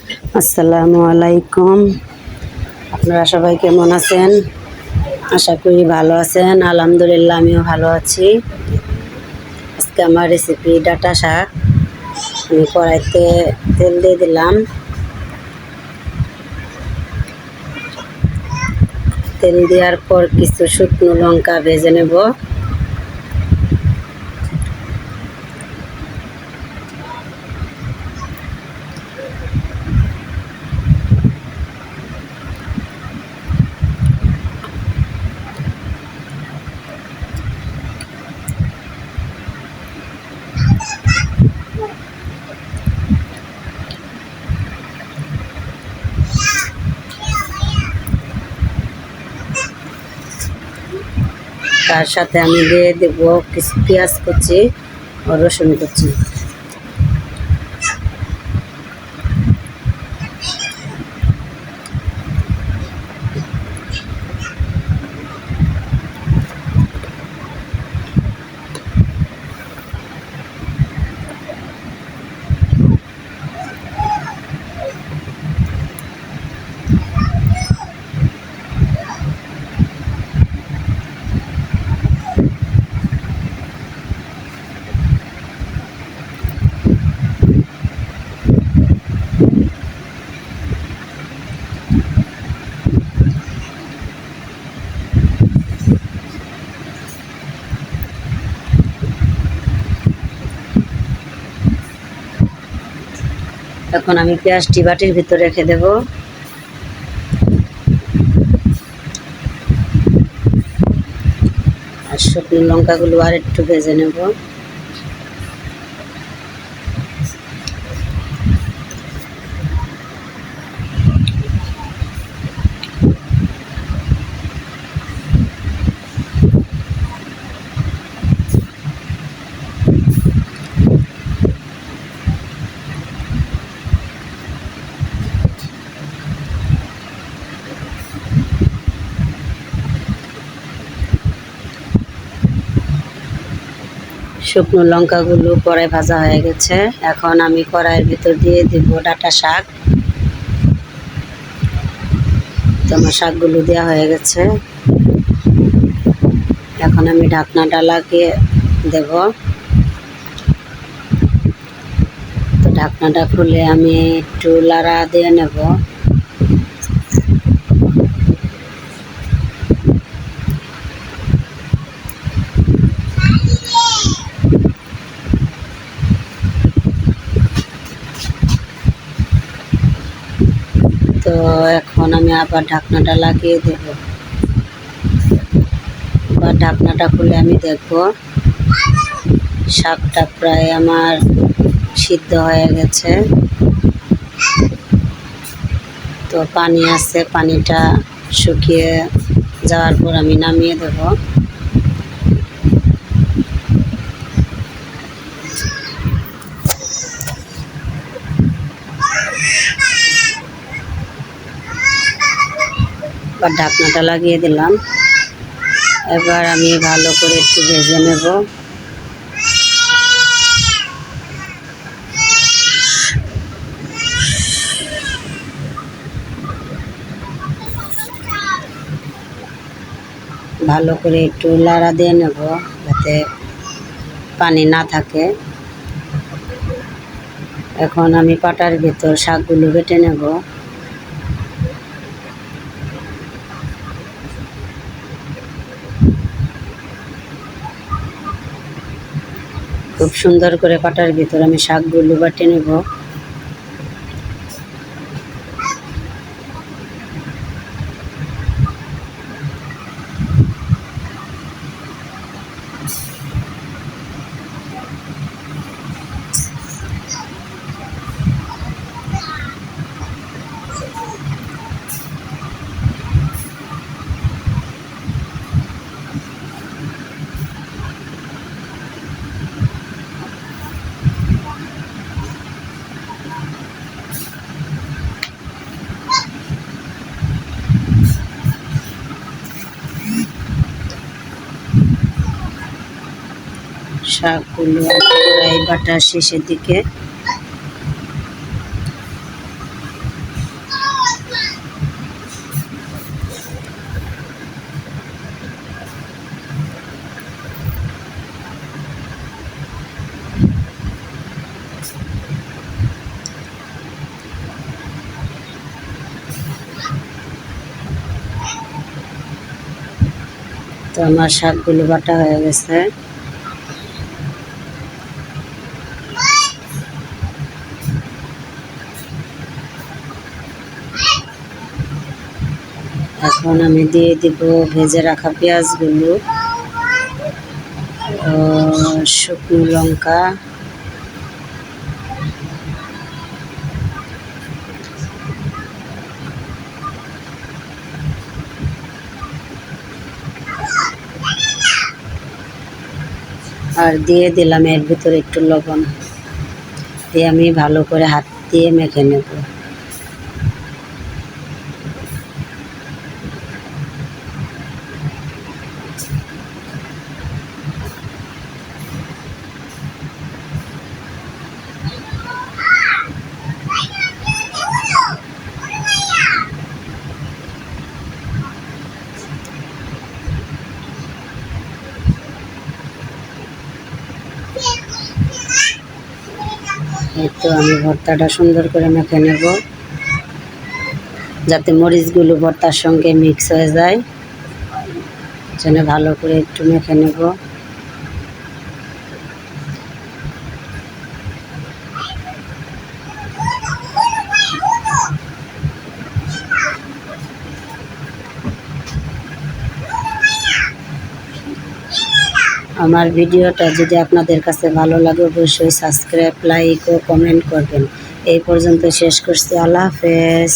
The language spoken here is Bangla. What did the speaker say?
আসসালামু আলাইকুম। আপনারা সবাই কেমন আছেন? আশা করি ভালো আছেন। আলহামদুলিল্লাহ আমিও ভালো আছি। আজকে আমার রেসিপি ডাঁটা শাক। আমি কড়াইতে তেল দিয়ে দিলাম। তেল দেওয়ার পর কিছু শুকনো লঙ্কা ভেজে নেব। তার সাথে আমি দিয়ে দেব কিছু পেঁয়াজ কুচি ও রসুন কুচি। এখন আমি পেঁয়াজটি বাটির ভিতরে রেখে দেব। আর শুকনো লঙ্কাগুলো আর একটু ভেজে নেব। শুকনো লঙ্কাগুলো কড়াই ভাজা হয়ে গেছে। এখন আমি কড়াইয়ের ভিতর দিয়ে দিব ডাঁটা শাক। তো আমার শাকগুলো দেওয়া হয়ে গেছে। এখন আমি ঢাকনাটা লাগিয়ে দেব। তো ঢাকনাটা খুলে আমি একটু লাড়া দিয়ে নেব। তো এখন আমি আবার ঢাকনাটা লাগিয়ে দেব। আবার ঢাকনাটা খুলে আমি দেখব শাকটা প্রায় আমার সিদ্ধ হয়ে গেছে। তো পানি আছে, পানিটা শুকিয়ে যাওয়ার পর আমি নামিয়ে দেব। এবার ঢাকনাটা লাগিয়ে দিলাম। এবার আমি ভালো করে একটু ভেজে নেব। ভালো করে একটু লাড়া দিয়ে নেব যাতে পানি না থাকে। এখন আমি পাটার ভিতর শাকগুলো বেটে নেব। খুব সুন্দর করে পাটার ভিতর আমি শাকগুলো বেটে নেব। শাকগুলো প্রায় বাটার শেষের দিকে। তো আমার শাকগুলো বাটা হয়ে গেছে। এখন আমি দিয়ে দিব ভেজে রাখা পেঁয়াজগুলো, শুকনো লঙ্কা, আর দিয়ে দিলাম এর ভিতরে একটু লবণ দিয়ে আমি ভালো করে হাত দিয়ে মেখে নেব। এই তো আমি ভর্তাটা সুন্দর করে মেখে নেব, যাতে মরিচগুলো ভর্তার সঙ্গে মিক্স হয়ে যায়, যেন ভালো করে একটু মেখে নেব। আমার ভিডিওটা যদি আপনাদের কাছে ভালো লাগে অবশ্যই সাবস্ক্রাইব, লাইক ও কমেন্ট করবেন। এই পর্যন্ত শেষ করছি। আল্লাহ হাফেজ।